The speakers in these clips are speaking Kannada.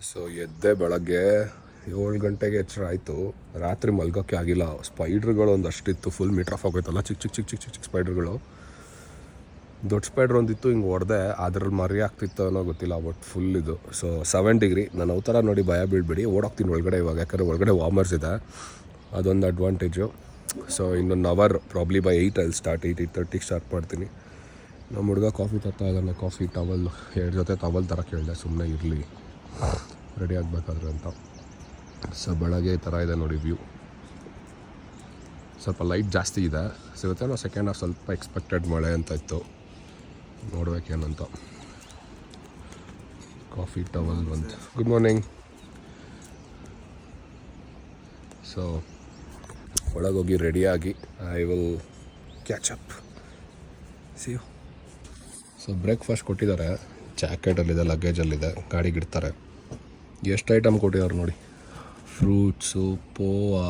ಸೊ ಎದ್ದೆ ಬೆಳಗ್ಗೆ 7 ಗಂಟೆಗೆ ಎಚ್ಚರ ಆಯಿತು. ರಾತ್ರಿ ಮಲ್ಗೋಕ್ಕೆ ಆಗಿಲ್ಲ. ಸ್ಪೈಡ್ರ್ಗಳು ಒಂದಷ್ಟಿತ್ತು, ಫುಲ್ ಮೀಟ್ರ್ ಆಫ್ ಆಗೋಯ್ತಲ್ಲ. ಚಿಕ್ಕ ಚಿಕ್ಕ ಚಿಕ್ಕ ಚಿಕ್ಕ ಚಿಕ್ಕ ಚಿಕ್ಕ ಸ್ಪೈಡ್ರ್ಗಳು. ದೊಡ್ಡ ಸ್ಪೈಡ್ರ್ ಒಂದಿತ್ತು, ಹಿಂಗೆ ಹೊಡೆದೆ. ಅದ್ರಲ್ಲಿ ಮರಿ ಆಗ್ತಿತ್ತು ಅನ್ನೋ ಗೊತ್ತಿಲ್ಲ, ಬಟ್ ಫುಲ್ ಇದು. So 7 degree. ನಾನು ಅವತರ ನೋಡಿ ಭಯ ಬೀಳ್ಬೇಡಿ, ಓಡೋಗ್ತೀನಿ ಒಳಗಡೆ ಇವಾಗ, ಯಾಕಂದರೆ ಒಳಗಡೆ ವಾರ್ಮರ್ಸ್ ಇದೆ, ಅದೊಂದು ಅಡ್ವಾಂಟೇಜು. ಸೊ ಇನ್ನೊಂದು ಅವರ್ ಪ್ರಾಬ್ಲಿ ಬೈ 8 ಅಲ್ಲಿ ಸ್ಟಾರ್ಟ್, 8:30 ಸ್ಟಾರ್ಟ್ ಮಾಡ್ತೀನಿ. ನಮ್ಮ ಹುಡುಗ ಕಾಫಿ ತರ್ತಾ ಇದ್ದಾನೆ. ಕಾಫಿ ಟವಲ್ 2 ಜೊತೆ ಟವಲ್ ತರಕ್ಕೆ ಹೇಳಿದೆ, ಸುಮ್ಮನೆ ಇರಲಿ ರೆಡಿ ಆಗಬೇಕಾದ್ರೆ ಅಂತ. ಸೊ ಬೆಳಗ್ಗೆ ಈ ಥರ ಇದೆ ನೋಡಿ ವ್ಯೂ. ಸ್ವಲ್ಪ ಲೈಟ್ ಜಾಸ್ತಿ ಇದೆ. ಸೊ ಇವತ್ತೇನೋ ಸೆಕೆಂಡ್ ಹಾಫ್ ಸ್ವಲ್ಪ ಎಕ್ಸ್ಪೆಕ್ಟೆಡ್ ಮಳೆ ಅಂತ ಇತ್ತು, ನೋಡ್ಬೇಕೇನಂತ. ಕಾಫಿ ಟವಲ್ ಬಂತು. Good morning. ಸೊ ಒಳಗೋಗಿ ರೆಡಿಯಾಗಿ I will catch up, see you. So breakfast ಕೊಟ್ಟಿದ್ದಾರೆ, ಜಾಕೆಟಲ್ಲಿದೆ, ಲಗೇಜಲ್ಲಿದೆ, ಗಾಡಿಗೆ ಇಡ್ತಾರೆ. ಎಷ್ಟು ಐಟಮ್ ಕೊಟ್ಟಿದ್ದಾರೆ ನೋಡಿ. ಫ್ರೂಟ್ಸು, ಪೋವಾ,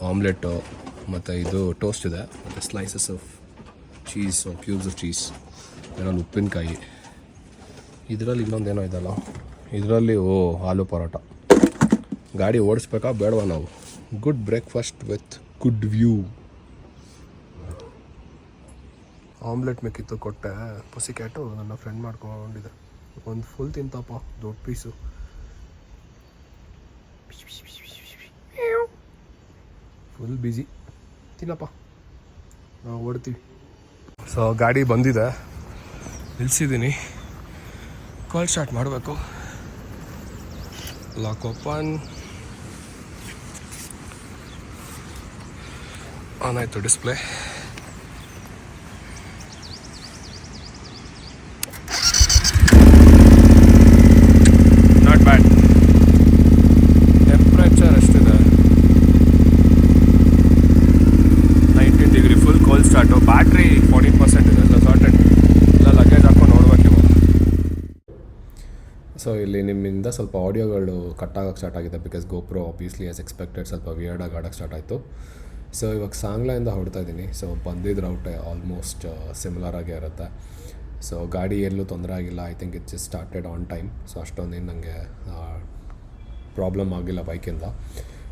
ಆಮ್ಲೆಟು, ಮತ್ತು ಇದು ಟೋಸ್ಟ್ ಇದೆ, ಮತ್ತು slices of cheese, cubes of cheese, ಏನೊಂದು ಉಪ್ಪಿನಕಾಯಿ. ಇದರಲ್ಲಿ ಇನ್ನೊಂದೇನೋ ಇದಲ್ಲ, ಇದರಲ್ಲಿ ಆಲೂ ಪರೋಟ. ಗಾಡಿ ಓಡಿಸ್ಬೇಕಾ ಬೇಡವಾ ನಾವು? Good breakfast with good view. Omelette ಬೇಕಿತ್ತು, ಕೊಟ್ಟೆ. ಪುಸಿ ಕ್ಯಾಟು ನನ್ನ ಫ್ರೆಂಡ್ ಮಾಡ್ಕೊಂಡಿದೆ. ಒಂದು ಫುಲ್ ತಿಂತಪ್ಪ, ದೊಡ್ಡ ಪೀಸು. Full busy. ತಿನ್ನಪ್ಪ, ನಾವು ಓಡ್ತೀವಿ. ಸೊ ಗಾಡಿ ಬಂದಿದೆ, ನಿಲ್ಸಿದ್ದೀನಿ. ಕಾಲ್ ಸ್ಟಾರ್ಟ್ ಮಾಡಬೇಕು. ಲಾಕ್ ಓಪನ್ ಆನ್ ಆಯಿತು. Display not bad. ಟೆಂಪ್ರೇಚರ್ ಎಷ್ಟಿದೆ? 19 degree. Full cold start. Battery 40% ಇದೆ. ಸೊ ಸಾರ್ಟೆಡ್ ಎಲ್ಲ ಲಗೇಜ್ ಹಾಕೊಂಡು ನೋಡ್ಬೇಕು ಇವಾಗ. ಸೊ ಇಲ್ಲಿ ನಿಮ್ಮಿಂದ ಸ್ವಲ್ಪ ಆಡಿಯೋಗಳು ಕಟ್ ಆಗೋಕ್ಕೆ ಸ್ಟಾರ್ಟ್ ಆಗಿದೆ, because GoPro obviously as expected ಸ್ವಲ್ಪ ವಿಯರ್ಡಾಗಿ ಆಡೋಕ್ಕೆ ಸ್ಟಾರ್ಟ್ ಆಯಿತು. ಸೊ ಇವಾಗ ಸಾಂಗ್ಲಾಯಿಂದ ಹೊಡ್ತಾ ಇದ್ದೀನಿ. ಸೊ ಬಂದಿದ್ದ ರೌಟೆ ಆಲ್ಮೋಸ್ಟ್ ಸಿಮಿಲರ್ ಆಗೇ ಇರುತ್ತೆ. ಸೊ ಗಾಡಿ ಎಲ್ಲೂ ತೊಂದರೆ ಆಗಿಲ್ಲ. I think it just started on time. So ಅಷ್ಟೊಂದೇನು ನನಗೆ ಪ್ರಾಬ್ಲಮ್ ಆಗಿಲ್ಲ ಬೈಕಿಂದ.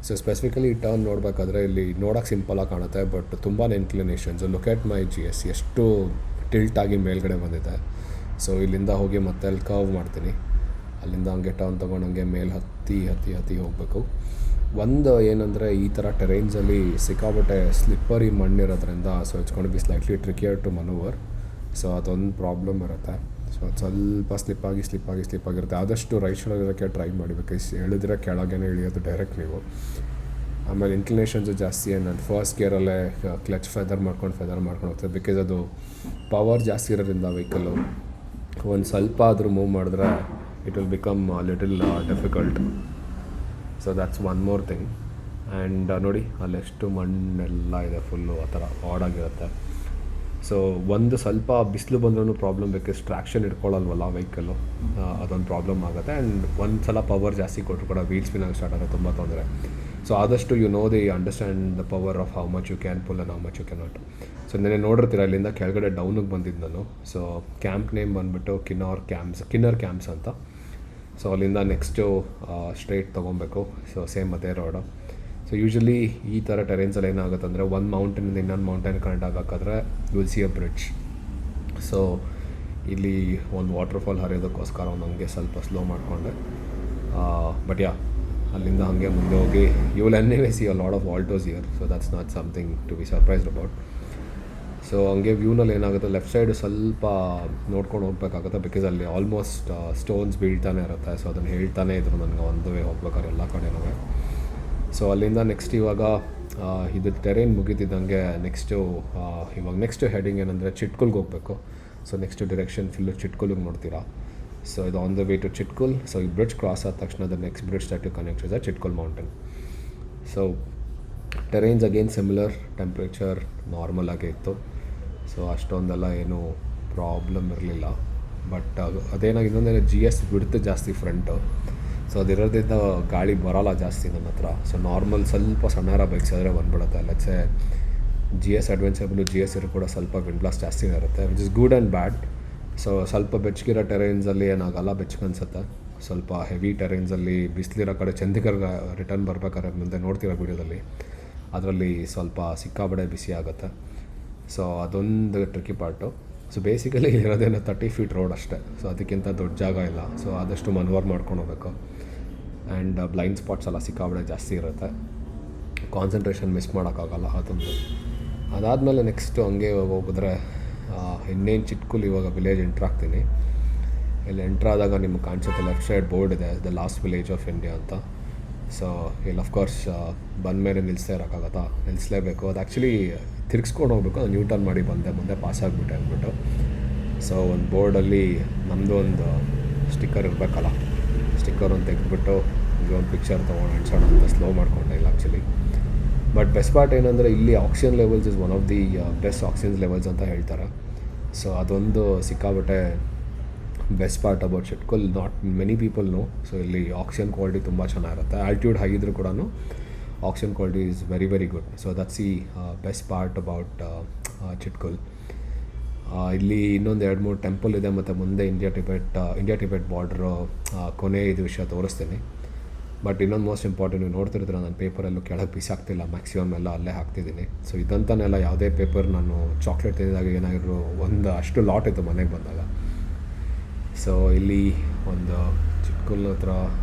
ಸೊ ಸ್ಪೆಸಿಫಿಕಲಿ ಟರ್ನ್ ನೋಡಬೇಕಾದ್ರೆ ಇಲ್ಲಿ ನೋಡೋಕ್ಕೆ ಸಿಂಪಲಾಗಿ ಕಾಣುತ್ತೆ, ಬಟ್ ತುಂಬಾ ಇನ್ಕ್ಲಿನೇಷನ್ಸು. ಲುಕ್ ಎಟ್ ಮೈ GS ಎಷ್ಟು ಟಿಲ್ಟಾಗಿ ಮೇಲ್ಗಡೆ ಬಂದಿದೆ. ಸೊ ಇಲ್ಲಿಂದ ಹೋಗಿ ಮತ್ತೆ ಅಲ್ಲಿ ಕರ್ವ್ ಮಾಡ್ತೀನಿ, ಅಲ್ಲಿಂದ ಹಂಗೆ ಟರ್ನ್ ತೊಗೊಂಡು ಹಂಗೆ ಮೇಲೆ ಹತ್ತಿ ಹೋಗಬೇಕು. ಒಂದು ಏನಂದರೆ ಈ ಥರ ಟೆರೈನ್ಸಲ್ಲಿ ಸಿಕ್ಕಾಬಟ್ಟೆ ಸ್ಲಿಪ್ಪರಿ ಮಣ್ಣಿರೋದ್ರಿಂದ, so it's gonna be slightly trickier to manoeuvre. So ಅದೊಂದು ಪ್ರಾಬ್ಲಮ್ ಇರುತ್ತೆ. ಸೊ ಅದು ಸ್ವಲ್ಪ ಸ್ಲಿಪ್ಪಾಗಿರುತ್ತೆ. ಆದಷ್ಟು ರೈಟ್ ಸೈಡಲ್ಲಿರೋಕ್ಕೆ ಟ್ರೈ ಮಾಡಬೇಕು. ಹೇಳಿದ್ರೆ ಕೆಳಗೇನೆ ಇಳಿಯೋದು ಡೈರೆಕ್ಟ್ ನೀವು. ಆಮೇಲೆ ಇನ್ಕ್ಲಿನೇಷನ್ಸು ಜಾಸ್ತಿ. ನಾನು ಫಸ್ಟ್ ಗೇರಲ್ಲೇ ಕ್ಲಚ್ ಫೆದರ್ ಮಾಡ್ಕೊಂಡು ಹೋಗ್ತದೆ, ಬಿಕಾಸ್ ಅದು ಪವರ್ ಜಾಸ್ತಿ ಇರೋದ್ರಿಂದ ವೆಹಿಕಲ್ಲು ಒಂದು ಸ್ವಲ್ಪ ಆದರೂ ಮೂವ್ ಮಾಡಿದ್ರೆ it will become little difficult. So that's one more thing. And ನೋಡಿ ಅಲ್ಲೆಷ್ಟು ಮಣ್ಣೆಲ್ಲ ಇದೆ, ಫುಲ್ಲು ಆ ಥರ ಆಡಾಗಿರುತ್ತೆ. ಸೊ ಒಂದು ಸ್ವಲ್ಪ ಬಿಸಿಲು ಬಂದ್ರೂ ಪ್ರಾಬ್ಲಮ್, ಬಿಕಾಸ್ ಟ್ರ್ಯಾಕ್ಷನ್ ಇಟ್ಕೊಳ್ಳಲ್ವಲ್ಲ ವೆಹಿಕಲ್ಲು, ಅದೊಂದು ಪ್ರಾಬ್ಲಮ್ ಆಗುತ್ತೆ. ಆ್ಯಂಡ್ ಒಂದು ಸಲ ಪವರ್ ಜಾಸ್ತಿ ಕೊಟ್ಟರು ಕೂಡ ವೀಲ್ ಸ್ಪಿನ್ ಆಗಿ ಸ್ಟಾರ್ಟ್ ಆಗುತ್ತೆ, ತುಂಬ ತೊಂದರೆ. ಸೊ ಆದಷ್ಟು understand the power of how much you can pull and how much you can not. So ನೆನ್ನೆ ನೋಡಿರ್ತೀರ, ಅಲ್ಲಿಂದ ಕೆಳಗಡೆ ಡೌನಿಗೆ ಬಂದಿದ್ದು ನಾನು. ಸೊ ಕ್ಯಾಂಪ್ ನೇಮ್ ಬಂದುಬಿಟ್ಟು ಕಿನ್ನರ್ ಕ್ಯಾಂಪ್ಸ್ ಅಂತ. ಸೊ ಅಲ್ಲಿಂದ ನೆಕ್ಸ್ಟು ಸ್ಟ್ರೈಟ್ ತೊಗೊಬೇಕು. ಸೊ ಸೇಮ್ ಅದೇ ರೋಡು. ಸೊ ಯೂಶ್ವಲಿ ಈ ಥರ ಟೆರೇನ್ಸಲ್ಲಿ ಏನಾಗುತ್ತೆ ಅಂದರೆ, ಒಂದು ಮೌಂಟೇನಿಂದ ಇನ್ನೊಂದು ಮೌಂಟೇನ್ ಕನೆಕ್ಟ್ ಆಗಬೇಕಾದ್ರೆ will see a bridge. So ಇಲ್ಲಿ ಒಂದು ವಾಟರ್ಫಾಲ್ ಹರಿಯೋದಕ್ಕೋಸ್ಕರ ಹಂಗೆ ಸ್ವಲ್ಪ ಸ್ಲೋ ಮಾಡಿಕೊಂಡೆ. ಬಟ್ ಅಲ್ಲಿಂದ ಹಾಗೆ ಮುಂದೆ ಹೋಗಿ you will anyway see a lot of Altos here. So that's not something to be surprised about. So ಹಂಗೆ ವ್ಯೂನಲ್ಲಿ ಏನಾಗುತ್ತೆ, ಲೆಫ್ಟ್ ಸೈಡು ಸ್ವಲ್ಪ ನೋಡ್ಕೊಂಡು ಹೋಗ್ಬೇಕಾಗುತ್ತೆ, ಬಿಕಾಸ್ ಅಲ್ಲಿ ಆಲ್ಮೋಸ್ಟ್ ಸ್ಟೋನ್ಸ್ ಬೀಳ್ತಾನೆ ಇರುತ್ತೆ. ಸೊ ಅದನ್ನು ಹೇಳ್ತಾನೆ ಇದ್ರು ನನಗೆ ಒಂದು ವೇ ಹೋಗ್ಬೇಕಾದ್ರೆ ಎಲ್ಲ ಕಡೆನೂ. ಸೊ ಅಲ್ಲಿಂದ ನೆಕ್ಸ್ಟ್ ಇವಾಗ ಇದು ಟೆರೇನ್ ಮುಗಿತಿದ್ದಂಗೆ ನೆಕ್ಸ್ಟ್ ಹೆಡಿಂಗ್ ಏನಂದರೆ ಚಿಟ್ಕುಲ್ಗೆ ಹೋಗಬೇಕು. ಸೊ ನೆಕ್ಸ್ಟ್ ಡಿರೆಕ್ಷನ್ ಫುಲ್ಲು ಚಿಟ್ಕುಲ್ಗೆ ನೋಡ್ತೀರಾ. ಸೊ ಇದು on the way to Chitkul. So ಈ ಬ್ರಿಡ್ಜ್ ಕ್ರಾಸ್ ಆದ ತಕ್ಷಣ the next bridge that you connect is a Chitkul mountain. So terrains again similar, temperature normal ಆಗೇ ಇತ್ತು. ಸೊ ಅಷ್ಟೊಂದೆಲ್ಲ ಏನೂ ಪ್ರಾಬ್ಲಮ್ ಇರಲಿಲ್ಲ. ಬಟ್ ಅದೇನಾಗಿ ಇನ್ನೊಂದೇನು GS ಬಿಡ್ತು ಜಾಸ್ತಿ ಫ್ರಂಟು. ಸೊ ಅದಿರೋದ್ರಿಂದ ಗಾಳಿ ಬರೋಲ್ಲ ಜಾಸ್ತಿ ನನ್ನ ಹತ್ರ. ಸೊ ನಾರ್ಮಲ್ ಸ್ವಲ್ಪ ಸಣ್ಣರ ಬೈಕ್ಸ್ ಆದರೆ ಬಂದ್ಬಿಡುತ್ತೆ. ಲೆಟ್ಸೆ GS ಅಡ್ವೆಂಚರ್ಗಳು GS ಕೂಡ ಸ್ವಲ್ಪ ವಿಂಡ್ ಬ್ಲಾಸ್ಟ್ ಜಾಸ್ತಿನೇ ಇರುತ್ತೆ, which is good and bad. So ಸ್ವಲ್ಪ ಬೆಚ್ಚಗಿರೋ ಟೆರೈನ್ಸಲ್ಲಿ ಏನಾಗಲ್ಲ, ಬೆಚ್ಚಗೆ ಅನಿಸುತ್ತೆ. ಸ್ವಲ್ಪ ಹೆವಿ ಟೆರೇನ್ಸಲ್ಲಿ ಬಿಸಿಲಿರೋ ಕಡೆ ಚಂಡೀಗಢ ರಿಟರ್ನ್ ಬರ್ಬೇಕಾದ್ರೆ ಮುಂದೆ ನೋಡ್ತಿರೋ ವೀಡಿಯೋದಲ್ಲಿ ಅದರಲ್ಲಿ ಸ್ವಲ್ಪ ಸಿಕ್ಕಾಬಡೆ ಬಿಸಿ ಆಗುತ್ತೆ. ಸೊ ಅದೊಂದು ಟ್ರಿಕ್ಕಿ ಪಾರ್ಟು. ಸೊ ಬೇಸಿಕಲಿ ಇರೋದೇನೋ 30 ಫೀಟ್ ರೋಡ್ ಅಷ್ಟೇ. ಸೊ ಅದಕ್ಕಿಂತ ದೊಡ್ಡ ಜಾಗ ಇಲ್ಲ. ಸೊ ಆದಷ್ಟು ಮನ್ವರ್ ಮಾಡ್ಕೊಂಡು ಹೋಗ್ಬೇಕು. ಆ್ಯಂಡ್ ಬ್ಲೈಂಡ್ ಸ್ಪಾಟ್ಸ್ ಎಲ್ಲ ಸಿಕ್ಕಾಬಡೆ ಜಾಸ್ತಿ ಇರುತ್ತೆ. ಕಾನ್ಸಂಟ್ರೇಷನ್ ಮಿಸ್ ಮಾಡೋಕ್ಕಾಗಲ್ಲ ಅದೊಂದು. ಅದಾದಮೇಲೆ ನೆಕ್ಸ್ಟು ಹಂಗೆ ಹೋಗಿದ್ರೆ ಇನ್ನೇನು ಚಿಟ್ಕುಲ್ ಇವಾಗ ವಿಲೇಜ್ ಎಂಟ್ರ್ ಆಗ್ತೀನಿ. ಇಲ್ಲಿ ಎಂಟ್ರ್ ಆದಾಗ ನಿಮ್ಗೆ ಕಾಣಿಸುತ್ತೆ ಲೆಫ್ಟ್ ಸೈಡ್ ಬೋರ್ಡ್ ಇದೆ, the last village of India ಅಂತ. ಸೊ ಇಲ್ಲಿ ಅಫ್ಕೋರ್ಸ್ ಬಂದ ಮೇಲೆ ನಿಲ್ಲಿಸ್ತಾ ಇರೋಕ್ಕಾಗತ್ತಾ, ನಿಲ್ಲಿಸಲೇಬೇಕು. ಅದು ಆ್ಯಕ್ಚುಲಿ ತಿರ್ಗಿಸ್ಕೊಂಡು ಹೋಗ್ಬೇಕು. ನಾನು ನ್ಯೂ ಟರ್ನ್ ಮಾಡಿ ಬಂದೆ, ಮುಂದೆ ಪಾಸ್ ಆಗಿಬಿಟ್ಟೆ ಅಂದ್ಬಿಟ್ಟು. ಸೊ ಒಂದು ಬೋರ್ಡಲ್ಲಿ ನಮ್ಮದು ಒಂದು ಸ್ಟಿಕ್ಕರ್ ಇರಬೇಕಲ್ಲ, ಸ್ಟಿಕ್ಕರ್ ಒಂದು ತೆಗೆದುಬಿಟ್ಟು ಹೀಗೆ ಒಂದು ಪಿಕ್ಚರ್ ತೊಗೊಂಡು ಅಂಟಿಸೋಣ ಅಂತ ಸ್ಲೋ ಮಾಡ್ಕೊಂಡೆ ಇಲ್ಲ ಆ್ಯಕ್ಚುಲಿ. ಬಟ್ ಬೆಸ್ಟ್ ಪಾರ್ಟ್ ಏನಂದರೆ ಇಲ್ಲಿ oxygen levels is one of the best oxygen levels ಅಂತ ಹೇಳ್ತಾರೆ. ಸೊ ಅದೊಂದು ಸಿಕ್ಕಾಬಿಟ್ಟೆ best part about Chitkul. Not many people know. So ಇಲ್ಲಿ ಆಕ್ಸಿಜನ್ ಕ್ವಾಲಿಟಿ ತುಂಬ ಚೆನ್ನಾಗಿರುತ್ತೆ. ಆಲ್ಟಿಟ್ಯೂಡ್ ಹೈ ಇದ್ರೂ ಕೂಡ oxygen quality is very very good. So that's the best part about Chitkul. ಇಲ್ಲಿ ಇನ್ನೊಂದು 2-3 ಟೆಂಪಲ್ ಇದೆ, ಮತ್ತು ಮುಂದೆ ಇಂಡಿಯಾ ಟಿಬೆಟ್ ಬಾರ್ಡ್ರು ಕೊನೆ ಇದು ವಿಷಯ ತೋರಿಸ್ತೀನಿ. ಬಟ್ ಇನ್ನೊಂದು ಮೋಸ್ಟ್ ಇಂಪಾರ್ಟೆಂಟ್, ನೀವು ನೋಡ್ತಿರ್ತೀರ ನಾನು ಪೇಪರಲ್ಲೂ ಕೆಳಗೆ ಬಿಸಾಕ್ತಿಲ್ಲ, ಮ್ಯಾಕ್ಸಿಮಮ್ ಎಲ್ಲ ಅಲ್ಲೇ ಹಾಕ್ತಿದ್ದೀನಿ. ಸೊ ಇದಂತನೆಲ್ಲ ಯಾವುದೇ ಪೇಪರ್ ನಾನು ಚಾಕ್ಲೇಟ್ ತಿಂದಾಗ ಏನಾಗಿರೋ ಒಂದು ಅಷ್ಟು ಲಾಟ್ ಇತ್ತು ಮನೆಗೆ ಬಂದಾಗ. ಸೊ ಇಲ್ಲಿ ಒಂದು ಚಿಟ್ಕುಲ್ ಹತ್ರ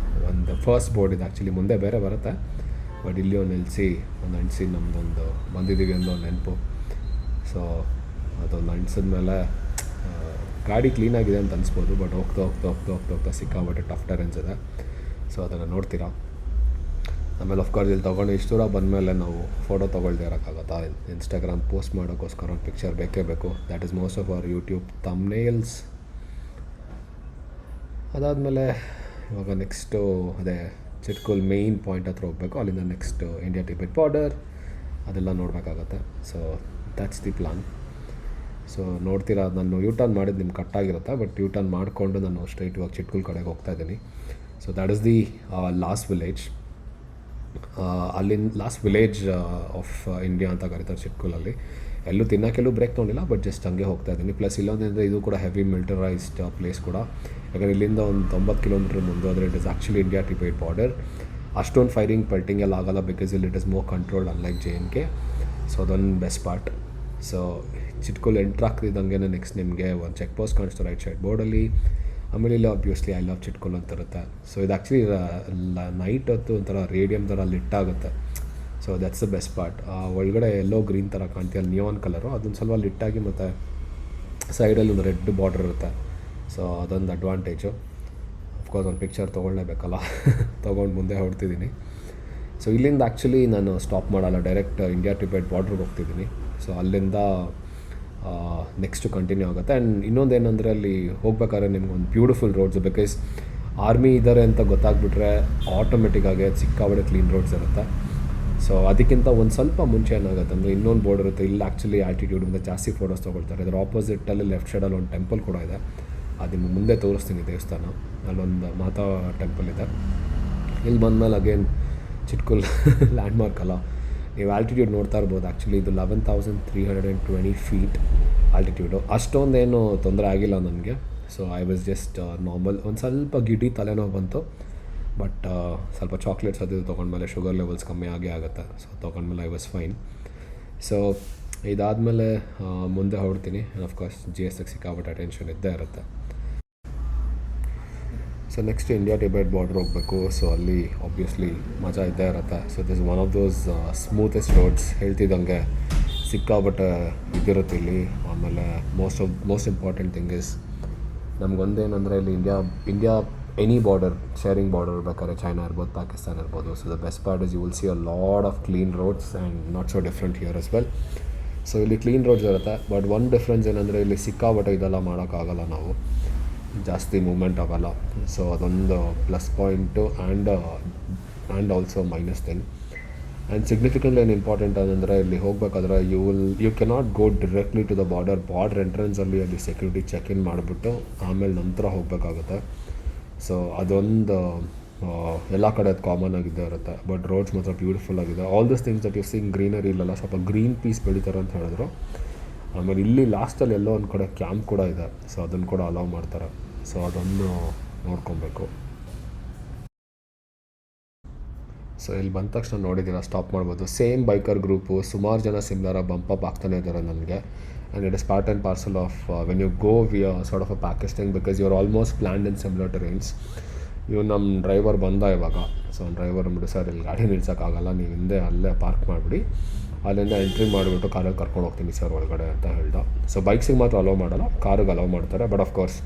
ಒಂದು ಫಸ್ಟ್ ಬೋರ್ಡ್ ಇದೆ. ಆ್ಯಕ್ಚುಲಿ ಮುಂದೆ ಬೇರೆ ಬರುತ್ತೆ, ಬಟ್ ಇಲ್ಲಿ ಒಂದು ಅಂಟಿಸಿ ನಮ್ಮದೊಂದು ಬಂದಿದ್ದೀವಿ ಅನ್ನೋ ನೆನಪು. ಸೊ ಅದೊಂದು ಅಂಟಿಸಿದ್ಮೇಲೆ ಗಾಡಿ ಕ್ಲೀನಾಗಿದೆ ಅಂತ ಅನಿಸ್ಬೋದು, ಬಟ್ ಹೋಗ್ತಾ ಸಿಕ್ಕಾಬಿಟ್ಟೆ ಟಫ್ ಟೆರೆನ್ಸ್ ಇದೆ. ಸೊ ಅದನ್ನು ನೋಡ್ತೀರಾ. ಆಮೇಲೆ ಆಫ್ಕೋರ್ಸ್ ಇಲ್ಲಿ ತೊಗೊಂಡು ಇಷ್ಟು ದೂರ ಬಂದಮೇಲೆ ನಾವು ಫೋಟೋ ತೊಗೊಳ್ದೇ ಇರೋಕ್ಕಾಗತ್ತಾ? ಇನ್ಸ್ಟಾಗ್ರಾಮ್ ಪೋಸ್ಟ್ ಮಾಡೋಕ್ಕೋಸ್ಕರ ಒಂದು ಪಿಕ್ಚರ್ ಬೇಕೇ ಬೇಕು. That is most of our YouTube thumbnails. ಅದಾದಮೇಲೆ ಇವಾಗ ನೆಕ್ಸ್ಟು ಅದೇ ಚಿಟ್ಕುಲ್ ಮೇಯ್ನ್ ಪಾಯಿಂಟ್ ಹತ್ರ ಹೋಗಬೇಕು. ಅಲ್ಲಿಂದ ನೆಕ್ಸ್ಟ್ ಇಂಡಿಯಾ ಟಿಬೆಟ್ ಬಾರ್ಡರ್ ಅದೆಲ್ಲ ನೋಡಬೇಕಾಗತ್ತೆ. So that's the plan. So ನೋಡ್ತೀರಾ, ನಾನು ಯೂ ಟರ್ನ್ ಮಾಡಿದ್ದು ನಿಮ್ಗೆ ಕಟ್ಟಾಗಿರುತ್ತೆ, ಬಟ್ ಯೂ ಟರ್ನ್ ಮಾಡಿಕೊಂಡು ನಾನು ಸ್ಟ್ರೈಟ್ ಇವಾಗ ಚಿಟ್ಕುಲ್ ಕಡೆಗೆ ಹೋಗ್ತಾಯಿದ್ದೀನಿ. So that is the last village. ಅಲ್ಲಿಂದ ಲಾಸ್ಟ್ ವಿಲೇಜ್ ಆಫ್ ಇಂಡಿಯಾ ಅಂತ ಕರೀತಾರೆ ಚಿಟ್ಕುಲಲ್ಲಿ. ಎಲ್ಲೂ ತಿನ್ನೋಕ್ಕೆಲ್ಲೂ ಬ್ರೇಕ್ ತೊಗೊಂಡಿಲ್ಲ, ಬಟ್ ಜಸ್ಟ್ ಹಂಗೆ ಹೋಗ್ತಾ ಇದ್ದೀನಿ. ಪ್ಲಸ್ ಇಲ್ಲೊಂದೇನಂದರೆ ಇದು ಕೂಡ ಹೆವಿ ಮಿಲಿಟರೈಸ್ಡ್ ಪ್ಲೇಸ್ ಕೂಡ. ಯಾಕಂದರೆ ಇಲ್ಲಿಂದ ಒಂದು 90 ಕಿಲೋಮೀಟ್ರ್ ಮುಂದೆ ಹೋದರೆ it is actually India Tibet border. ಅಷ್ಟೊಂದು ಪಲ್ಟಿಂಗ್ ಎಲ್ಲ ಆಗಲ್ಲ, ಬಿಕಾಸ್ ಇಲ್ಲಿ it is more controlled unlike JNK. So ಅದೊಂದು best part. So Chitkul enter ಆಗ್ತಿದ್ದಂಗೆ ನೆಕ್ಸ್ಟ್ ನಿಮಗೆ ಒಂದು ಚೆಕ್ ಪೋಸ್ಟ್ ಕಾಣಿಸ್ತು ರೈಟ್ ಸೈಡ್ ಬೋರ್ಡಲ್ಲಿ. ಆಮೇಲೆ ಇಲ್ಲಿ ಆಬ್ವಿಯಸ್ಲಿ ಐ ಲವ್ ಚಿಟ್ಕುಲ್ ಅಂತ ಇರುತ್ತೆ. ಸೊ ಇದು ಆ್ಯಕ್ಚುಲಿ ನೈಟ್ ಹೊತ್ತು ಒಂಥರ ರೇಡಿಯಮ್ ಥರ ಲಿಟ್ಟಾಗುತ್ತೆ. So that's the best part. ಒಳಗಡೆ ಎಲ್ಲೋ ಗ್ರೀನ್ ಥರ ಕಾಣ್ತೀವಿ, ಅಲ್ಲಿ ನಿಯಾನ್ ಕಲರು, ಅದೊಂದು ಸ್ವಲ್ಪ ಲಿಟ್ಟಾಗಿ ಮತ್ತು ಸೈಡಲ್ಲಿ ಒಂದು ರೆಡ್ ಬಾರ್ಡರ್ ಇರುತ್ತೆ. ಸೊ ಅದೊಂದು ಅಡ್ವಾಂಟೇಜು. ಅಫ್ಕೋರ್ಸ್ ಒಂದು ಪಿಕ್ಚರ್ ತೊಗೊಳ್ಳೇಬೇಕಲ್ಲ, ತೊಗೊಂಡು ಮುಂದೆ ಹೊರಡ್ತಿದ್ದೀನಿ. ಸೊ ಇಲ್ಲಿಂದ ಆ್ಯಕ್ಚುಲಿ ನಾನು ಸ್ಟಾಪ್ ಮಾಡಲ್ಲ, ಡೈರೆಕ್ಟ್ ಇಂಡಿಯಾ ಟಿಬೆಟ್ ಬಾರ್ಡ್ರಿಗೆ ಹೋಗ್ತಿದ್ದೀನಿ. ಸೊ ಅಲ್ಲಿಂದ ನೆಕ್ಸ್ಟು ಕಂಟಿನ್ಯೂ ಆಗುತ್ತೆ. ಆ್ಯಂಡ್ ಇನ್ನೊಂದೇನೆಂದರೆ ಅಲ್ಲಿ ಹೋಗ್ಬೇಕಾದ್ರೆ ನಿಮ್ಗೊಂದು ಬ್ಯೂಟಿಫುಲ್ ರೋಡ್ಸು, ಬಿಕಾಸ್ ಆರ್ಮಿ ಇದ್ದಾರೆ ಅಂತ ಗೊತ್ತಾಗ್ಬಿಟ್ರೆ ಆಟೋಮೆಟಿಕ್ಕಾಗಿ ಸಿಕ್ಕಾಬಡೆ ಕ್ಲೀನ್ ರೋಡ್ಸ್ ಇರುತ್ತೆ. ಸೊ ಅದಕ್ಕಿಂತ ಒಂದು ಸ್ವಲ್ಪ ಮುಂಚೆ ಏನಾಗುತ್ತೆ ಅಂದರೆ ಇನ್ನೊಂದು ಬೋರ್ಡ್ ಇರುತ್ತೆ. ಇಲ್ಲಿ ಆ್ಯಕ್ಚುಲಿ ಆಲ್ಟಿಟ್ಯೂಡಿಂದ ಜಾಸ್ತಿ ಫೋಟೋಸ್ ತೊಗೊಳ್ತಾರೆ. ಇದರ ಆಪೋಸಿಟಲ್ಲಿ ಲೆಫ್ಟ್ ಸೈಡಲ್ಲಿ ಒಂದು ಟೆಂಪಲ್ ಕೂಡ ಇದೆ, ಅದು ನಿಮಗೆ ಮುಂದೆ ತೋರಿಸ್ತೀನಿ ದೇವಸ್ಥಾನ. ಅಲ್ಲೊಂದು ಮಾತಾ ಟೆಂಪಲ್ ಇದೆ. ಇಲ್ಲಿ ಬಂದಮೇಲೆ ಅಗೇನ್ ಚಿಟ್ಕುಲ್ ಲ್ಯಾಂಡ್ಮಾರ್ಕ್ ಅಲ್ಲ, ನೀವು ಆಲ್ಟಿಟ್ಯೂಡ್ ನೋಡ್ತಾ ಇರ್ಬೋದು. ಆ್ಯಕ್ಚುಲಿ ಇದು 11,320 ಫೀಟ್ ಆಲ್ಟಿಟ್ಯೂಡು. ಅಷ್ಟೊಂದೇನು ತೊಂದರೆ ಆಗಿಲ್ಲ ನನಗೆ. So I was just normal. ಒಂದು ಸ್ವಲ್ಪ ಗಿಡಿ ತಲೆನೋವು ಬಂತು, ಬಟ್ ಸ್ವಲ್ಪ ಚಾಕ್ಲೇಟ್ಸ್ ಅದು ತೊಗೊಂಡ್ಮೇಲೆ ಶುಗರ್ ಲೆವೆಲ್ಸ್ ಕಮ್ಮಿ ಆಗುತ್ತೆ. ಸೊ ತೊಗೊಂಡ್ಮೇಲೆ ಐ ವಾಸ್ ಫೈನ್. ಸೊ ಇದಾದಮೇಲೆ ಮುಂದೆ ಹೊರಡ್ತೀನಿ. ಆಫ್ಕೋರ್ಸ್ GSX ಸಿಕ್ಕಾಬಿಟ್ಟು ಅಟೆನ್ಷನ್ ಇದ್ದೇ ಇರುತ್ತೆ. So next India Tibet border ಹೋಗಬೇಕು. ಸೊ ಅಲ್ಲಿ ಆಬ್ವಿಯಸ್ಲಿ ಮಜಾ ಇದ್ದೇ ಇರುತ್ತೆ. So this one of those smoothest roads. ಹೇಳ್ತಿದ್ದಂಗೆ ಸಿಕ್ಕಾಬಿಟ್ಟೆ ಇದಿರುತ್ತೆ ಇಲ್ಲಿ. ಆಮೇಲೆ ಮೋಸ್ಟ್ ಇಂಪಾರ್ಟೆಂಟ್ ಥಿಂಗ್ ಇಸ್ ನಮಗೊಂದೇನೆಂದರೆ ಇಲ್ಲಿ India any border, sharing border ಬೇಕಾದ್ರೆ ಚೈನಾ ಇರ್ಬೋದು, ಪಾಕಿಸ್ತಾನ ಇರ್ಬೋದು. So the best part is you will see a lot of clean roads and not so different here as well. So ಇಲ್ಲಿ ಕ್ಲೀನ್ ರೋಡ್ಸ್ ಇರುತ್ತೆ, ಬಟ್ ಒಂದು ಡಿಫ್ರೆನ್ಸ್ ಏನಂದರೆ ಇಲ್ಲಿ ಸಿಕ್ಕಾಬಿಟ್ಟೆ ಇದೆಲ್ಲ ಮಾಡೋಕ್ಕಾಗಲ್ಲ, ನಾವು ಜಾಸ್ತಿ ಮೂಮೆಂಟ್ ಆಗೋಲ್ಲ. ಸೊ ಅದೊಂದು plus point and also minus thing. And significant ಏನು ಇಂಪಾರ್ಟೆಂಟ್ ಅಂದರೆ ಇಲ್ಲಿ ಹೋಗಬೇಕಾದ್ರೆ you cannot go directly to the border ಎಂಟ್ರೆನ್ಸಲ್ಲಿ ಅಲ್ಲಿ ಸೆಕ್ಯೂರಿಟಿ ಚೆಕ್ ಇನ್ ಮಾಡಿಬಿಟ್ಟು ಆಮೇಲೆ ನಂತರ ಹೋಗಬೇಕಾಗುತ್ತೆ. ಸೊ ಅದೊಂದು ಎಲ್ಲ ಕಡೆ ಅದು ಕಾಮನ್ ಆಗಿದ್ದೇ ಇರುತ್ತೆ. ಬಟ್ ರೋಡ್ಸ್ ಮಾತ್ರ ಬ್ಯೂಟಿಫುಲ್ ಆಗಿದೆ. All this things that you seeing greenery ಇಲ್ಲಲ್ಲ, ಸ್ವಲ್ಪ ಗ್ರೀನ್ ಪೀಸ್ ಬೆಳೀತಾರೆ ಅಂತ ಹೇಳಿದ್ರು. ಆಮೇಲೆ ಇಲ್ಲಿ ಲಾಸ್ಟಲ್ಲಿ ಎಲ್ಲೋ ಒಂದು ಕಡೆ ಕ್ಯಾಂಪ್ ಕೂಡ ಇದೆ. ಸೊ ಅದನ್ನು ಕೂಡ ಅಲೌ ಮಾಡ್ತಾರೆ. ಸೊ ಅದನ್ನು ನೋಡ್ಕೊಬೇಕು. ಸೊ ಇಲ್ಲಿ ಬಂದ ತಕ್ಷಣ ನೋಡಿದ್ದೀರಾ ಸ್ಟಾಪ್ ಮಾಡ್ಬೋದು. ಸೇಮ್ ಬೈಕರ್ ಗ್ರೂಪು, ಸುಮಾರು ಜನ ಸಿಮ್ಲರಾಗಿ ಬಂಪಪ್ ಆಗ್ತಾನೆ ಇದ್ದಾರೆ ನನಗೆ. And it is part and parcel of when you go we sort of a packaging because you are almost planned in similar terrains. ಇವು ನಮ್ಮ ಡ್ರೈವರ್ ಬಂದ ಇವಾಗ. ಸೊ ಡ್ರೈವರ್ ಅಂದ್ಬಿಟ್ಟು ಸರ್ ಇಲ್ಲಿ ಗಾಡಿ ನಿಲ್ಸೋಕ್ಕಾಗಲ್ಲ, ನೀವು ಹಿಂದೆ ಅಲ್ಲೇ ಪಾರ್ಕ್ ಮಾಡಿಬಿಡಿ, ಅಲ್ಲಿಂದ ಎಂಟ್ರಿ ಮಾಡಿಬಿಟ್ಟು ಕಾರಲ್ಲಿ ಕರ್ಕೊಂಡು ಹೋಗ್ತೀನಿ ಸರ್ ಒಳಗಡೆ ಅಂತ ಹೇಳ್ದ. ಸೊ ಬೈಕ್ಸಿಗೆ ಮಾತ್ರ ಅಲೋ ಮಾಡಲ್ಲ, ಕಾರಿಗೆ ಅಲೋ ಮಾಡ್ತಾರೆ. ಬಟ್ ಆಫ್ಕೋರ್ಸ್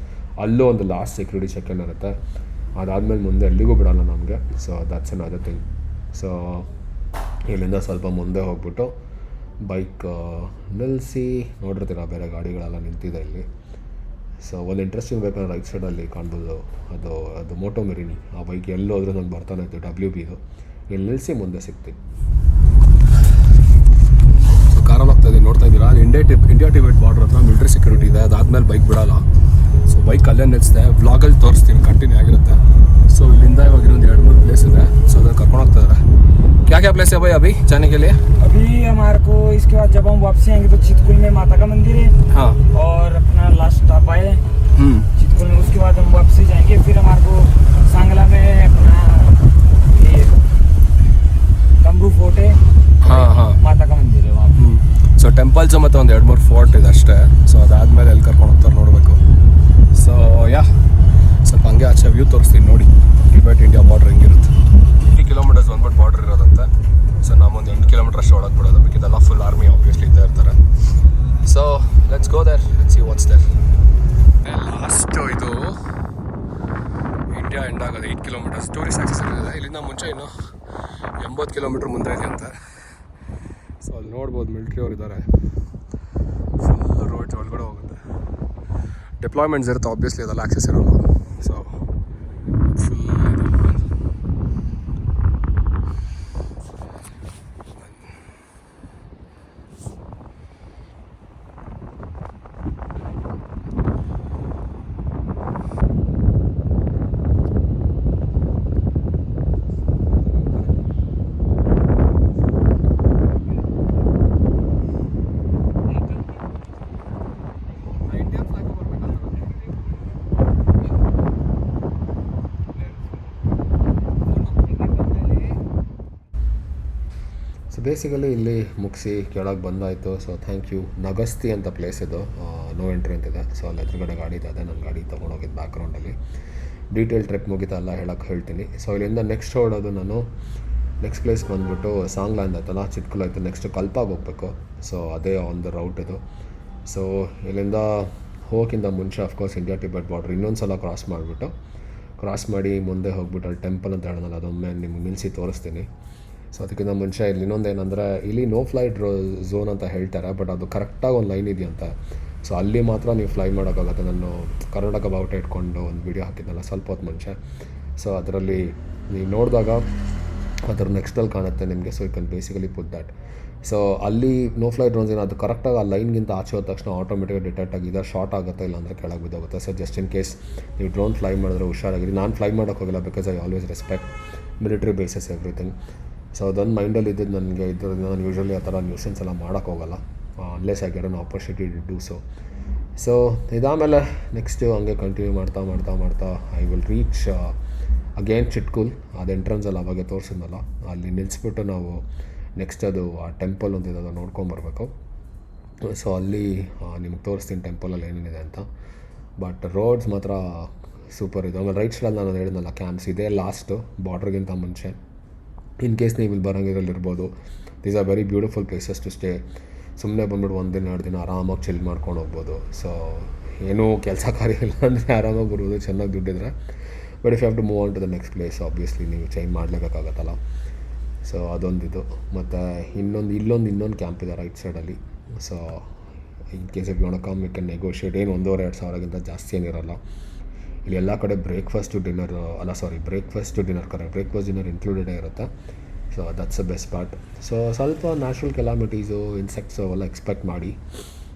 ಅಲ್ಲೂ ಒಂದು ಲಾಸ್ಟ್ ಸೆಕ್ಯೂರಿಟಿ ಚೆಕ್ ಇರುತ್ತೆ. ಅದಾದಮೇಲೆ ಮುಂದೆ ಎಲ್ಲಿಗೂ ಬಿಡೋಲ್ಲ ನಮಗೆ. So that's an other thing. So ಇಲ್ಲಿಂದ ಸ್ವಲ್ಪ ಮುಂದೆ ಹೋಗ್ಬಿಟ್ಟು ಬೈಕ್ ನಿಲ್ಲಿಸಿ ನೋಡಿರ್ತೀರ ಬೇರೆ ಗಾಡಿಗಳೆಲ್ಲ ನಿಂತಿದೆ ಇಲ್ಲಿ. ಸೊ ಒಂದು ಇಂಟ್ರೆಸ್ಟಿಂಗ್ ಬೇಕಂದ್ರೆ ರೈಟ್ ಸೈಡಲ್ಲಿ ಕಾಣ್ಬೋದು, ಅದು ಮೋಟೋ ಮೆರಿನಿ. ಆ ಬೈಕ್ ಎಲ್ಲೋದ್ರೂ ನಂಗೆ ಬರ್ತಾನೆ ಇತ್ತು, WBದು. ಇಲ್ಲಿ ನಿಲ್ಲಿಸಿ ಮುಂದೆ ಸಿಗ್ತೀನಿ. ಸೊ ಕಾರಲ್ಲಿ ಹೋಗ್ತಾ ಇದ್ದೀನಿ, ನೋಡ್ತಾ ಇದ್ದೀರಾ ಅಲ್ಲಿ ಇಂಡಿಯಾ ಟಿಬೆಟ್ ಬಾರ್ಡರ್ ಹತ್ರ ಮಿಲಿಟ್ರಿ ಸೆಕ್ಯೂರಿಟಿ ಇದೆ. ಅದಾದಮೇಲೆ ಬೈಕ್ ಬಿಡೋಲ್ಲ. ಸೊ ಬೈಕ್ ಅಲ್ಲೇ ನಿಲ್ಲಿಸಿದೆ, ವ್ಲಾಗಲ್ಲಿ ತೋರಿಸ್ತೀನಿ, ಕಂಟಿನ್ಯೂ ಆಗಿರುತ್ತೆ. ಸೊ ಇಲ್ಲಿಂದ ಇವಾಗ ಒಂದು 2-3 ಪ್ಲೇಸ್ ಇದೆ. ಸೊ ಅದ್ರಲ್ಲಿ ಕರ್ಕೊಂಡು ಹೋಗ್ತಾ ಇದ್ದಾರೆ. क्या प्लेस है भाई अभी जाने के लिए? अभी हमारे को इसके बाद जब हम वापसी आएंगे तो चितकुल में माता का मंदिर है। हाँ। और अपना लास्ट स्टॉप है चितकुल में। उसके बाद हम वापसी जाएंगे, फिर हमारे को सांगला में अपना ये तंबू फोर्ट है। हाँ माता का मंदिर है वहाँ। ಸೊ ಟೆಂಪಲ್ಸ್ ಮತ್ತು ಒಂದು 2-3 ಫೋರ್ಟ್ ಇದೆ ಅಷ್ಟೇ. ಸೊ ಅದಾದಮೇಲೆ ಎಲ್ಲಿ ಕರ್ಕೊಂಡು ಹೋಗ್ತಾರೆ ನೋಡಬೇಕು. ಸೊ ಸ್ವಲ್ಪ ಹಂಗೆ ಆಚೆ ವ್ಯೂ ತೋರಿಸ್ತೀನಿ ನೋಡಿ, ಟಿಬೆಟ್ ಇಂಡಿಯಾ ಬಾರ್ಡರ್ ಹೆಂಗಿರುತ್ತೆ. 50 ಕಿಲೋಮೀಟರ್ಸ್ ಬಂದ್ಬಿಟ್ಟು ಬಾರ್ಡರ್ ಇರೋದಂತೆ. ಸೊ ನಾವೊಂದು 8 ಕಿಲೋಮೀಟರ್ ಅಷ್ಟು ಒಳಗೆ ಬಿಡೋದು, ಮಿಕ್ಕಿದೆಲ್ಲ ಫುಲ್ ಆರ್ಮಿ ಆಬ್ವಿಯಸ್ಲಿ ಇದ್ದೇ ಇರ್ತಾರೆ. So let's go there, let's see what's there. Last ಇದು ಇಂಡಿಯಾ ಎಂಡ್ ಆಗೋದು 8 ಕಿಲೋಮೀಟರ್ಸ್ ಟೂರಿಸ್ಟ್ ಆಕ್ಸೆಸ್ ಇದೆ. ಇಲ್ಲಿಂದ ಮುಂಚೆ ಇನ್ನು 80 ಕಿಲೋಮೀಟ್ರ್ ಮುಂದೆ ಇದೆ ಅಂತ. ಸೊ ಅಲ್ಲಿ ನೋಡ್ಬೋದು ಮಿಲ್ಟ್ರಿ ಅವ್ರು ಇದ್ದಾರೆ. ಫುಲ್ ರೋಡ್ಸ್ ಒಳಗಡೆ ಹೋಗುತ್ತೆ. ಡಿಪ್ಲಾಯ್ಮೆಂಟ್ಸ್ ಇರುತ್ತೆ ಆಬ್ವಿಯಸ್ಲಿ, ಅದೆಲ್ಲ ಆಕ್ಸೆಸ್ ಇರೋಲ್ಲ. ಸೊ ಫುಲ್ ಬೇಸಿಕಲಿ ಇಲ್ಲಿ ಮುಗಿಸಿ ಕೆಳಗೆ ಬಂದಾಯಿತು. So thank you. ನಗಸ್ತಿ ಅಂತ ಪ್ಲೇಸ್ ಇದು, ನೋ ಎಂಟ್ರಿ ಅಂತಿದೆ. ಸೊ ಅಲ್ಲಿ ಎದುರುಗಡೆ ಗಾಡಿ ಇದೆ, ಅದೇ ನನ್ನ ಗಾಡಿ ತೊಗೊಂಡೋಗಿದ್ದು ಬ್ಯಾಕ್ಗ್ರೌಂಡಲ್ಲಿ. ಡೀಟೇಲ್ ಟ್ರಿಪ್ ಮುಗಿತಾ ಎಲ್ಲ ಹೇಳೋಕ್ಕೆ ಹೇಳ್ತೀನಿ. ಸೊ ಇಲ್ಲಿಂದ ನೆಕ್ಸ್ಟ್ ಹೊಡೋದು ನಾನು ನೆಕ್ಸ್ಟ್ ಪ್ಲೇಸ್ ಬಂದುಬಿಟ್ಟು ಸಾಂಗ್ಲಾಂಡ್ ಆಯ್ತಲ್ಲ, ಚಿತ್ಕುಲ್ ಆಯಿತು, ನೆಕ್ಸ್ಟ್ ಕಲ್ಪಾಗಿ ಹೋಗ್ಬೇಕು. ಸೊ ಅದೇ ಆನ್ ದ ರೌಟ್ ಇದು. ಸೊ ಇಲ್ಲಿಂದ ಹೋಗೋಕ್ಕಿಂತ ಮುಂಚೆ ಅಫ್ಕೋರ್ಸ್ ಇಂಡಿಯಾ ಟಿಬೆಟ್ ಬಾರ್ಡ್ರ್ ಇನ್ನೊಂದು ಸಲ ಕ್ರಾಸ್ ಮಾಡಿ ಮುಂದೆ ಹೋಗ್ಬಿಟ್ಟು ಅಲ್ಲಿ ಟೆಂಪಲ್ ಅಂತ ಹೇಳೋಣ, ಅದೊಮ್ಮೆ ನಿಮ್ಗೆ ನಿಲ್ಲಿಸಿ ತೋರಿಸ್ತೀನಿ. ಸೊ ಅದಕ್ಕಿಂತ ಮುಂಚೆ ಇಲ್ಲಿ ಇನ್ನೊಂದು ಏನಂದರೆ, ಇಲ್ಲಿ ನೋ ಫ್ಲೈಟ್ ಝೋನ್ ಅಂತ ಹೇಳ್ತಾರೆ, ಬಟ್ ಅದು ಕರೆಕ್ಟಾಗಿ ಒಂದು ಲೈನ್ ಇದೆಯಂತೆ. ಸೊ ಅಲ್ಲಿ ಮಾತ್ರ ನೀವು ಫ್ಲೈ ಮಾಡೋಕ್ಕಾಗತ್ತೆ. ನಾನು ಕರ್ನಾಟಕ ಬಾವುಟ ಇಟ್ಕೊಂಡು ಒಂದು ವೀಡಿಯೋ ಹಾಕಿದ್ನಲ್ಲ ಸ್ವಲ್ಪ ಹೊತ್ತು ಮುಂಚೆ. ಸೊ ಅದರಲ್ಲಿ ನೀವು ನೋಡಿದಾಗ ಅದರ ನೆಕ್ಸ್ಟಲ್ಲಿ ಕಾಣುತ್ತೆ ನಿಮಗೆ. So you can basically put that. So ಅಲ್ಲಿ ನೋ ಫ್ಲೈ ಡ್ರೋನ್ಸ್ ಏನು ಅದು ಕರೆಕ್ಟಾಗಿ ಆ ಲೈನ್ಗಿಂತ ಆಚೆ ಹೋದ ತಕ್ಷಣ ಆಟೋಮೆಟಿಕಾಗಿ ಡಿಟೆಕ್ಟ್ ಆಗಿ ಇದರ ಶಾರ್ಟ್ ಆಗುತ್ತೆ, ಇಲ್ಲ ಅಂದರೆ ಕೆಳಗೆ ಬಿದ್ದೋಗುತ್ತೆ. ಸೊ ಜಸ್ಟ್ ಇನ್ ಕೇಸ್ ನೀವು ಡ್ರೋನ್ ಫ್ಲೈ ಮಾಡಿದ್ರೆ ಹುಷಾರಾಗಿರಿ. ನಾನು ಫ್ಲೈ ಮಾಡೋಕ್ಕೋಗಿಲ್ಲ because I always respect military bases everything. So ಅದೊಂದು ಮೈಂಡಲ್ಲಿ ಇದ್ದಿದ್ದು ನನಗೆ. ಇದರಿಂದ ನಾನು ಯೂಶ್ವಲಿ ಆ ಥರ ನ್ಯೂಸೆನ್ಸ್ ಎಲ್ಲ ಮಾಡೋಕ್ಕೋಗಲ್ಲ unless I get an opportunity to do so. So ಇದಾದಮೇಲೆ ನೆಕ್ಸ್ಟು ಹಂಗೆ ಕಂಟಿನ್ಯೂ ಮಾಡ್ತಾ I will reach again Chitkul. ಅದು ಎಂಟ್ರೆನ್ಸಲ್ಲಿ ಅವಾಗೆ ತೋರಿಸಿದ್ನಲ್ಲ, ಅಲ್ಲಿ ನಿಲ್ಲಿಸ್ಬಿಟ್ಟು ನಾವು ನೆಕ್ಸ್ಟ್ ಅದು ಆ ಟೆಂಪಲ್ ಒಂದಿದೆ, ಅದು ನೋಡ್ಕೊಂಬರ್ಬೇಕು. ಸೊ ಅಲ್ಲಿ ನಿಮ್ಗೆ ತೋರಿಸ್ತೀನಿ ಟೆಂಪಲಲ್ಲಿ ಏನೇನಿದೆ ಅಂತ. ಬಟ್ ರೋಡ್ಸ್ ಮಾತ್ರ ಸೂಪರ್ ಇದೆ. ಆಮೇಲೆ ರೈಟ್ ಸೈಡಲ್ಲಿ ನಾನು ಹೇಳಿದ್ನಲ್ಲ ಕ್ಯಾಂಪ್ಸ್, ಇದೇ ಲಾಸ್ಟು ಬಾರ್ಡ್ರಿಗಿಂತ ಮುಂಚೆ. ಇನ್ ಕೇಸ್ ನೀವು ಇಲ್ಲಿ ಬರೋಂಗಿರಲ್ಲಿರ್ಬೋದು. These are very beautiful places to stay. ಸುಮ್ಮನೆ ಬಂದ್ಬಿಟ್ಟು 1 ದಿನ 2 ದಿನ ಆರಾಮಾಗಿ ಚಿಲ್ ಮಾಡ್ಕೊಂಡು ಹೋಗ್ಬೋದು. ಸೊ ಏನೂ ಕೆಲಸ ಕಾರ್ಯ ಇಲ್ಲ ಅಂದರೆ ಆರಾಮಾಗಿ ಬರ್ಬೋದು, ಚೆನ್ನಾಗಿ ದುಡ್ಡಿದ್ರೆ. But if you have to move on to the next place obviously ನೀವು ಚೇಂಜ್ ಮಾಡಲೇಬೇಕಾಗತ್ತಲ್ಲ. ಸೊ ಅದೊಂದಿದು. ಮತ್ತು ಇನ್ನೊಂದು ಕ್ಯಾಂಪ್ ಇದೆ ರೈಟ್ ಸೈಡಲ್ಲಿ. So in case if you want to come you can negotiate. ಏನು 1,500-2 ಸಾವಿರಕ್ಕಿಂತ ಜಾಸ್ತಿ ಏನಿರಲ್ಲ. ಇಲ್ಲಿ ಎಲ್ಲ ಕಡೆ breakfast to dinner correct, breakfast dinner ಇನ್ಕ್ಲೂಡೆಡೇ ಇರುತ್ತೆ. So that's the best part. So ಸ್ವಲ್ಪ ನ್ಯಾಚುರಲ್ ಕೆಲಾಮಿಟೀಸು, ಇನ್ಸೆಕ್ಟ್ಸು ಅವೆಲ್ಲ ಎಕ್ಸ್ಪೆಕ್ಟ್ ಮಾಡಿ,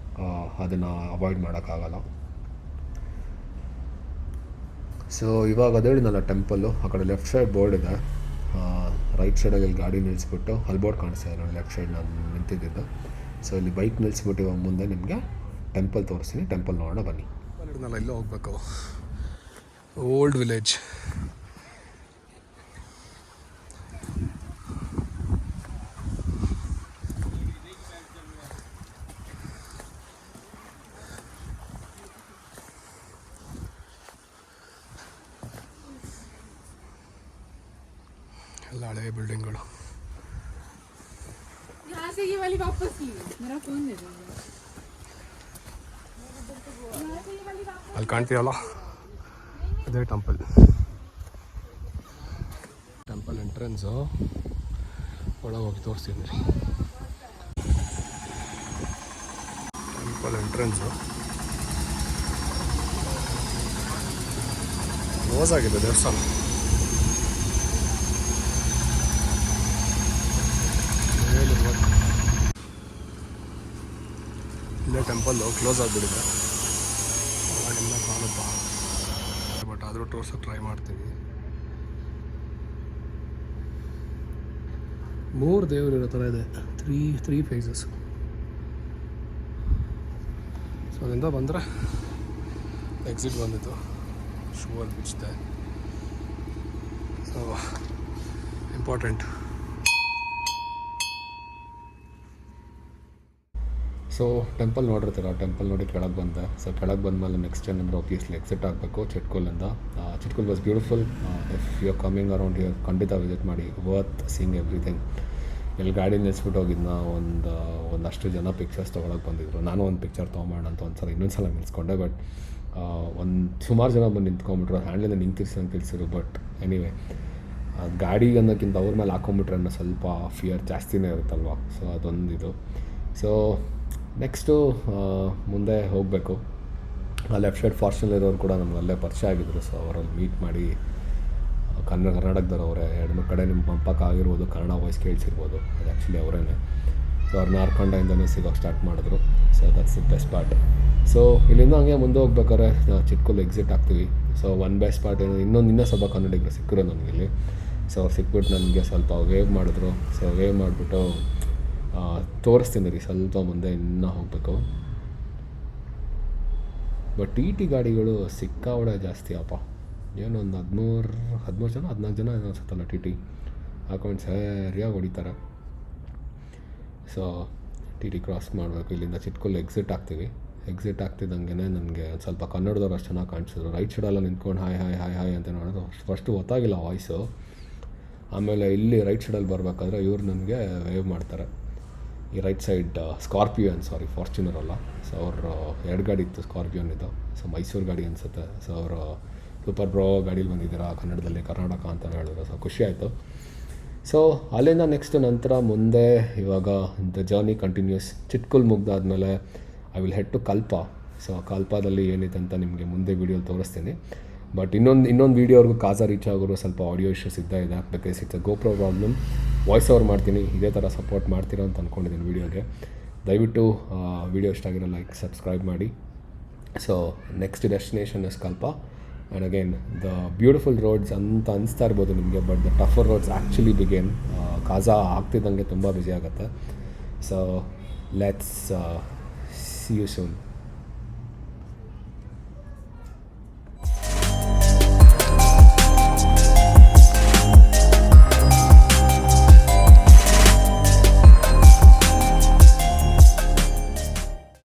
ಅದನ್ನು ಅವಾಯ್ಡ್ ಮಾಡೋಕ್ಕಾಗಲ್ಲ. ಸೊ ಇವಾಗ ಅದೇ ಹೇಳಿದ್ನಲ್ಲ ಟೆಂಪಲ್ಲು, ಆ ಕಡೆ ಲೆಫ್ಟ್ ಸೈಡ್ ಬೋರ್ಡ್ ಇದೆ. ರೈಟ್ ಸೈಡಲ್ಲಿ ಗಾಡಿ ನಿಲ್ಲಿಸ್ಬಿಟ್ಟು ಅಲ್ಲಿ ಬೋರ್ಡ್ ಕಾಣಿಸ್ತಾ ಇದೆ ನೋಡಿ, ಲೆಫ್ಟ್ ಸೈಡ್ ನಾನು ನಿಂತಿದ್ದು. ಸೊ ಇಲ್ಲಿ ಬೈಕ್ ನಿಲ್ಲಿಸ್ಬಿಟ್ಟು ಇವಾಗ ಮುಂದೆ ನಿಮಗೆ ಟೆಂಪಲ್ ತೋರಿಸ್ತೀನಿ. ಟೆಂಪಲ್ ನೋಡೋಣ ಬನ್ನಿ. ಇಲ್ಲೇ ಹೋಗ್ಬೇಕು. ಓಲ್ಡ್ ವಿಲೇಜ್ ಎಲ್ಲ ಹಳೆಯ ಬಿಲ್ಡಿಂಗ್ಗಳು. यहाँ से ये वाली वापस ली मेरा फोन दे दो ಅಲ್ಲಿ ಕಾಣ್ತೀಯಲ್ಲ ಅದೇ ಟೆಂಪಲ್ ಎಂಟ್ರೆನ್ಸು. ಒಳಗೆ ಹೋಗಿ ತೋರಿಸ್ತೀನಿ ರೀ. ಟೆಂಪಲ್ ಎಂಟ್ರೆನ್ಸು ಕ್ಲೋಸ್ ಆಗಿದೆ ದೇವಸ್ಥಾನ. ಇಲ್ಲೇ ಟೆಂಪಲ್ಲು ಕ್ಲೋಸ್ ಆಗಿಬಿಟ್ಟಿದೆ. ಒಳಗೆಲ್ಲ ಕಾಣುತ್ತಾ, ಬಟ್ ಆದರೂ ತೋರ್ಸೋಕೆ ಟ್ರೈ ಮಾಡ್ತೀವಿ. 3 ದೇವರು ಇರೋ ಥರ ಇದೆ. Three phases. ಸೊ ಅಲ್ಲಿಂದ ಬಂದರೆ ಎಕ್ಸಿಟ್ ಬಂದಿತ್ತು. ಶುವರ್ ಬಿಚ್ಚಿದೆ. So important. ಸೊ ಟೆಂಪಲ್ ನೋಡಿರ್ತೀರ, ಟೆಂಪಲ್ ನೋಡಿ ಕೆಳಗೆ ಬಂದೆ. ಸೊ ಕೆಳಗೆ ಬಂದಮೇಲೆ ನೆಕ್ಸ್ಟ್ ಏನಂದರೆ ಆಬ್ವಿಯಸ್ಲಿ ಎಕ್ಸಿಟ್ ಆಗಬೇಕು ಚಿಟ್ಕೂಲಿಂದ. Chitkul was beautiful. If you are coming around here ಖಂಡಿತ ವಿಸಿಟ್ ಮಾಡಿ. Worth seeing everything. ಇಲ್ಲಿ ಗಾಡಿ ನಿಲ್ಲಿಸ್ಬಿಟ್ಟು ಹೋಗಿದ್ನ ಒಂದಷ್ಟು ಜನ ಪಿಕ್ಚರ್ಸ್ ತೊಗೊಳಕ್ಕೆ ಬಂದಿದ್ರು. ನಾನು ಒಂದು ಪಿಕ್ಚರ್ ತೊಗೊಂಬೋಣ ಅಂತ ಇನ್ನೊಂದು ಸಲ ನಿಲ್ಸ್ಕೊಂಡೆ. ಬಟ್ ಸುಮಾರು ಜನ ಬಂದು ನಿಂತ್ಕೊಂಡ್ಬಿಟ್ರು. ಹ್ಯಾಂಡ್ಲಿಂದ ನಿಂತಿರ್ಸಿರು. ಬಟ್ ಎನಿವೇ ಗಾಡಿ ಅನ್ನೋಕ್ಕಿಂತ ಅವ್ರ ಮೇಲೆ ಹಾಕೊಂಬಿಟ್ರೆ ಅನ್ನೋ ಸ್ವಲ್ಪ ಫಿಯರ್ ಜಾಸ್ತಿನೇ ಇರುತ್ತಲ್ವ. ಸೊ ಅದೊಂದಿದು. ಸೊ ನೆಕ್ಸ್ಟು ಮುಂದೆ ಹೋಗಬೇಕು. ಆ ಲೆಫ್ಟ್ ಸೈಡ್ ಫಾರ್ಚುನಲ್ಲಿರೋರು ಕೂಡ ನಮ್ಗೆ ಅಲ್ಲೇ ಪರಿಚಯ ಆಗಿದ್ರು. ಸೊ ಅವರಲ್ಲಿ ಮೀಟ್ ಮಾಡಿ ಕರ್ನಾಟಕದವ್ರು ಅವರೇ. 2-3 ಕಡೆ ನಿಮ್ಮ ಪಂಪಕ್ಕೆ ಆಗಿರ್ಬೋದು, ಕನ್ನಡ ವಾಯ್ಸ್ ಕೇಳಿಸಿರ್ಬೋದು. ಅದು ಆ್ಯಕ್ಚುಲಿ ಅವರೇ. ಸೊ ಅವ್ರು ನಾರ್ಕಂಡಯಿಂದನೇ ಸಿಗೋಕ್ಕೆ ಸ್ಟಾರ್ಟ್ ಮಾಡಿದ್ರು. So that's the best part. So ಇಲ್ಲಿಂದ ಹಂಗೆ ಮುಂದೆ ಹೋಗ್ಬೇಕಾದ್ರೆ ಚಿಟ್ಕೂಲ್ ಎಕ್ಸಿಟ್ ಆಗ್ತೀವಿ. ಸೊ ಒನ್ ಬೆಸ್ಟ್ ಪಾರ್ಟ್ ಏನು, ಇನ್ನೂ ಸ್ವಲ್ಪ ಕನ್ನಡಿಗರು ಸಿಕ್ಕರು ನನಗಿಲ್ಲಿ. ಸೊ ಅವ್ರು ಸಿಕ್ಬಿಟ್ಟು ನನಗೆ ಸ್ವಲ್ಪ ವೇವ್ ಮಾಡಿದ್ರು. ಸೊ ವೇವ್ ಮಾಡಿಬಿಟ್ಟು ತೋರಿಸ್ತೀನಿ ರೀ. ಸ್ವಲ್ಪ ಮುಂದೆ ಇನ್ನೂ ಹೋಗಬೇಕು. ಬಟ್ ಟಿ ಗಾಡಿಗಳು ಸಿಕ್ಕಾವಡೆ ಜಾಸ್ತಿ ಅಪ್ಪ. ಏನೋ ಒಂದು 13 ಜನ 14 ಜನ ಏನೋ ಅನ್ಸುತ್ತಲ್ಲ ಟಿ ಹಾಕೊಂಡು ಸರಿಯಾಗಿ ಹೊಡಿತಾರೆ. ಸೊ ಟಿ ಕ್ರಾಸ್ ಮಾಡಬೇಕು. ಇಲ್ಲಿಂದ ಚಿಟ್ಕೂಲ್ ಎಕ್ಸಿಟ್ ಆಗ್ತೀವಿ. ಎಕ್ಸಿಟ್ ಆಗ್ತಿದ್ದಂಗೆ ನನಗೆ ಸ್ವಲ್ಪ ಕನ್ನಡದವ್ರು ಅಷ್ಟು ಚೆನ್ನಾಗಿ ಕಾಣಿಸಿದ್ರು. ರೈಟ್ ಸೈಡೆಲ್ಲ ನಿಂತ್ಕೊಂಡು ಹಾಯ್ ಹಾಯ್ ಹಾಯ್ ಹಾಯ್ ಅಂತ ನೋಡೋದು. ಫಸ್ಟು ಗೊತ್ತಾಗಿಲ್ಲ ವಾಯ್ಸು. ಆಮೇಲೆ ಇಲ್ಲಿ ರೈಟ್ ಸೈಡಲ್ಲಿ ಬರಬೇಕಾದ್ರೆ ಇವ್ರು ನನಗೆ ವೇವ್ ಮಾಡ್ತಾರೆ. ಈ ರೈಟ್ ಸೈಡ್ ಫಾರ್ಚುನರ್ ಅಲ್ಲ. ಸೊ ಅವರು 2 ಗಾಡಿ ಇತ್ತು, ಸ್ಕಾರ್ಪಿಯೋನ್ ಇದು. ಸೊ ಮೈಸೂರು ಗಾಡಿ ಅನಿಸುತ್ತೆ. ಸೊ ಅವರು ಸೂಪರ್ ಬ್ರೋ ಗಾಡೀಲಿ ಬಂದಿದ್ದೀರಾ ಕನ್ನಡದಲ್ಲಿ, ಕರ್ನಾಟಕ ಅಂತ ಹೇಳಿದ್ರು. ಸೊ ಖುಷಿ ಆಯಿತು. ಸೊ ಅಲ್ಲಿಂದ ನೆಕ್ಸ್ಟ್ ನಂತರ ಮುಂದೆ ಇವಾಗ ದ ಜರ್ನಿ ಕಂಟಿನ್ಯೂಸ್. ಚಿಟ್ಕೂಲ್ ಮುಗ್ದಾದ್ಮೇಲೆ I will head to Kalpa. So ಕಲ್ಪದಲ್ಲಿ ಏನಿದೆ ಅಂತ ನಿಮಗೆ ಮುಂದೆ ವೀಡಿಯೋ ತೋರಿಸ್ತೀನಿ. ಬಟ್ ಇನ್ನೊಂದು ವೀಡಿಯೋವರೆಗೂ ಕಾಜಾ ರೀಚ್ ಆಗೋರು ಸ್ವಲ್ಪ ಆಡಿಯೋ ಇಶ್ಯೂಸ್ ಇದ್ದೇ ಇದೆ. Because it's a GoPro problem. Voice over ಮಾಡ್ತೀನಿ. ಇದೇ ಥರ ಸಪೋರ್ಟ್ ಮಾಡ್ತೀರಾ ಅಂತ ಅಂದ್ಕೊಂಡಿದ್ದೀನಿ ವೀಡಿಯೋಗೆ. ದಯವಿಟ್ಟು ವೀಡಿಯೋ ಇಷ್ಟ ಆಗಿರೋ ಲೈಕ್ ಸಬ್ಸ್ಕ್ರೈಬ್ ಮಾಡಿ. So next destination is Kalpa. And again the beautiful roads ಅಂತ ಅನಿಸ್ತಾ ಇರ್ಬೋದು ನಿಮಗೆ. But the tougher roads actually begin. Kaza ಆಗ್ತಿದ್ದಂಗೆ ತುಂಬ ಬ್ಯುಸಿ ಆಗುತ್ತೆ. So let's see you soon.